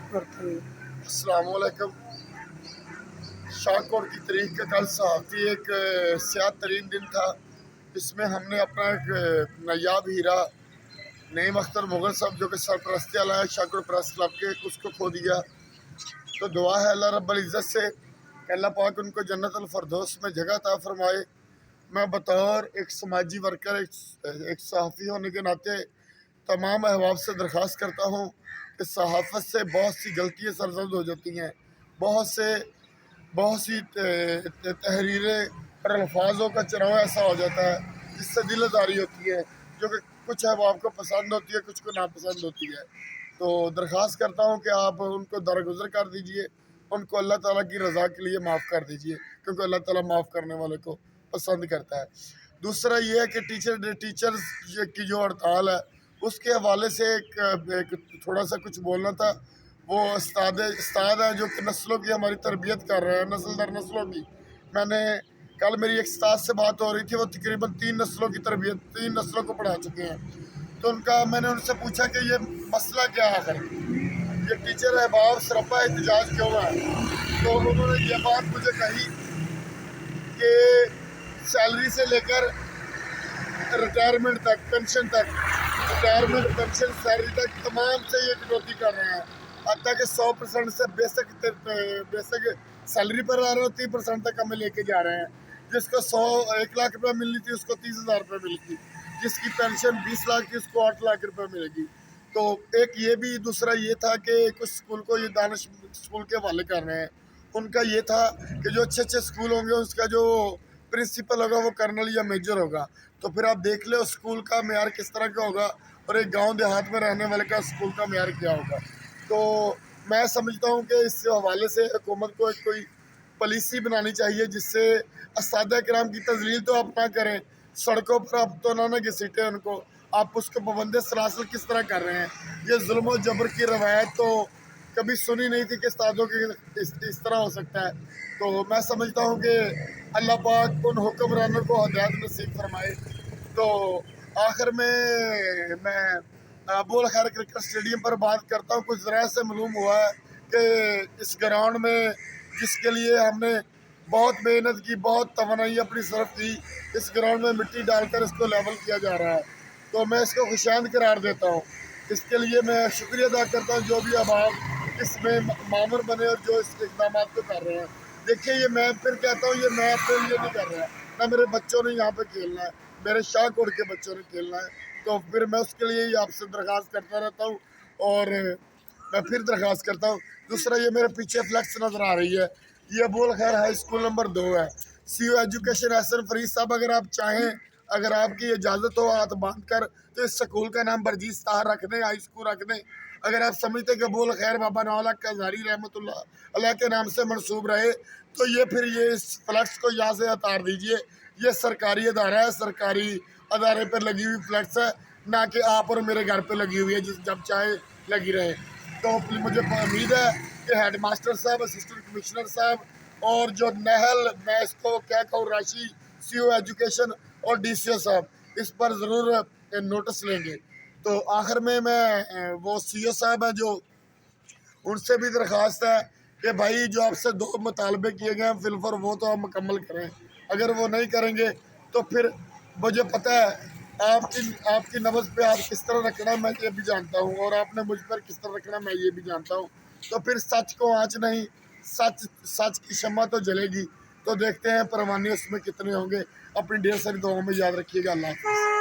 करते हैं। अस्सलाम वालेकुम। शाहकोट की तारीख का कल सहाफ़ी एक सियाह तरीन दिन था। इसमें हमने अपना एक नायाब हीरा नईम अख्तर मुग़ल साहब जो कि सरपरस्ती वाला है शाहकोट प्रेस क्लब के, उसको खो दिया। तो दुआ है अल्लाह रब्बुल इज़्ज़त से कि अल्लाह पाक उनको जन्नतुल फ़िरदौस में जगह अता फरमाए। मैं बतौर एक समाजी वर्कर, एक सहाफ़ी होने के नाते तमाम अहबाब से दरख्वास्त करता हूँ कि सहाफ़त से बहुत सी गलतियाँ सरज़द हो जाती हैं। बहुत सी तहरीरें और अल्फाजों का चुनाव ऐसा हो जाता है जिससे दिल आज़ारी होती है, जो कि कुछ अहबाब को पसंद होती है, कुछ को नापसंद होती है। तो दरख्वास्त करता हूँ कि आप उनको दरगुजर कर दीजिए, उनको अल्लाह ताला की रज़ा के लिए माफ़ कर दीजिए, क्योंकि अल्लाह ताला माफ़ करने वाले को पसंद करता है। दूसरा ये है कि टीचर्स की जो हड़ताल है उसके हवाले से एक थोड़ा सा कुछ बोलना था। वो उस्ताद है जो कि नस्लों की हमारी तरबियत कर रहे हैं, नस्ल दर नस्लों की। मैंने कल मेरी एक उस्ताद से बात हो रही थी, वो तकरीबन 3 नस्लों को पढ़ा चुके हैं। तो मैंने उनसे पूछा कि ये मसला क्या है, आखिर ये टीचर अहबाब सरापा एहतजाज क्यों है। तो उन्होंने ये बात मुझे कही कि सैलरी से लेकर रिटायरमेंट तक, पेंशन तक, रिटायरमेंट पेंशन सैलरी तक तमाम से ये कटौती कर रहे हैं। हत्ता कि 100% से बेसिक सैलरी पर आ रहे हो, 30% तक हमें लेके जा रहे हैं। जिसको 1 लाख रुपये मिलनी थी उसको 30,000 रुपये मिलेगी, जिसकी पेंशन 20 लाख थी उसको 8 लाख रुपये मिलेगी। तो एक ये भी, दूसरा ये था कि कुछ स्कूल को ये दानिश स्कूल के हवाले कर रहे हैं। उनका ये था कि जो अच्छे अच्छे स्कूल होंगे उसका जो प्रिंसिपल होगा वो कर्नल या मेजर होगा। तो फिर आप देख लो स्कूल का मेयार किस तरह का होगा और एक गांव देहात में रहने वाले का स्कूल का मेयार क्या होगा। तो मैं समझता हूँ कि इस हवाले से हुकूमत को एक कोई पॉलिसी बनानी चाहिए जिससे असातिज़ा किराम की तजलील तो आप ना करें, सड़कों पर आप तो ना घसीटें उनको, आप उसको पाबंद सलासल किस तरह कर रहे हैं। ये जुल्म और जबर की रवायत तो कभी सुनी नहीं थी कि उस्तादों की इस तरह हो सकता है। तो मैं समझता हूँ कि अल्लाह पाक उन हुक्मरानों को हिदायत नसीब फरमाए। तो आखिर में मैं अबू अल खैर क्रिकेट स्टेडियम पर बात करता हूँ। कुछ ज़राए से मालूम हुआ है कि इस ग्राउंड में जिसके लिए हमने बहुत मेहनत की, बहुत तवन्नाई अपनी सरफ की, इस ग्राउंड में मिट्टी डालकर इसको लेवल किया जा रहा है। तो मैं इसको खुशांद करार देता हूँ। इसके लिए मैं शुक्रिया अदा करता हूँ जो भी अहबाब इसमें मामूर बने और जो इस इक़दाम को कर रहे हैं। देखिए, ये मैं फिर कहता हूँ, ये मैं अपने लिए नहीं कर रहा, ना मेरे बच्चों ने यहाँ पे खेलना है, मेरे शाहकोट के बच्चों ने खेलना है। तो फिर मैं उसके लिए ही आपसे दरख्वास्त करता रहता हूँ और मैं फिर दरख्वास्त करता हूँ। दूसरा, ये मेरे पीछे फ्लैक्स नज़र आ रही है, ये अबू अल खैर हाई स्कूल नंबर 2 है। सीयू एजुकेशन एहसन फरीद साहब, अगर आप चाहें, अगर आपकी इजाज़त हो हाथ बांध कर, तो इस स्कूल का नाम बरजीस ताहर रख दें, हाई स्कूल रख दें। अगर आप समझते कि अबू अल खैर बाबा नौला कज़ारी रहमतुल्लाह अलैह के नाम से मंसूब रहे, तो ये इस फ्लैक्स को यहाँ से उतार दीजिए। ये सरकारी अदारा है, सरकारी अदारे पर लगी हुई फ्लैक्स है, ना कि आप और मेरे घर पे लगी हुई है जिस जब चाहे लगी रहे। तो मुझे उम्मीद है कि हेड मास्टर साहब, असिस्टेंट कमिश्नर साहब और जो नहल, मैं इसको क्या कहूँ, राशि सीओ एजुकेशन और डीसीओ साहब इस पर ज़रूर नोटिस लेंगे। तो आखिर में मैं वो सीओ साहब हैं जो, उनसे भी दरख्वास्त है कि भाई जो आपसे 2 मुतालबे किए गए हैं फिलफर वो तो आप मुकम्मल करें। अगर वो नहीं करेंगे तो फिर मुझे पता है आपकी नब्ज़ पे आप किस तरह रखना मैं ये भी जानता हूँ, और आपने मुझ पर किस तरह रखना मैं ये भी जानता हूँ। तो फिर सच को आँच नहीं, सच की शम्मा तो जलेगी। तो देखते हैं परवाने उसमें कितने होंगे। अपनी ढेर सारी दुआओं में याद रखिएगा। अल्लाह हाफ़िज़।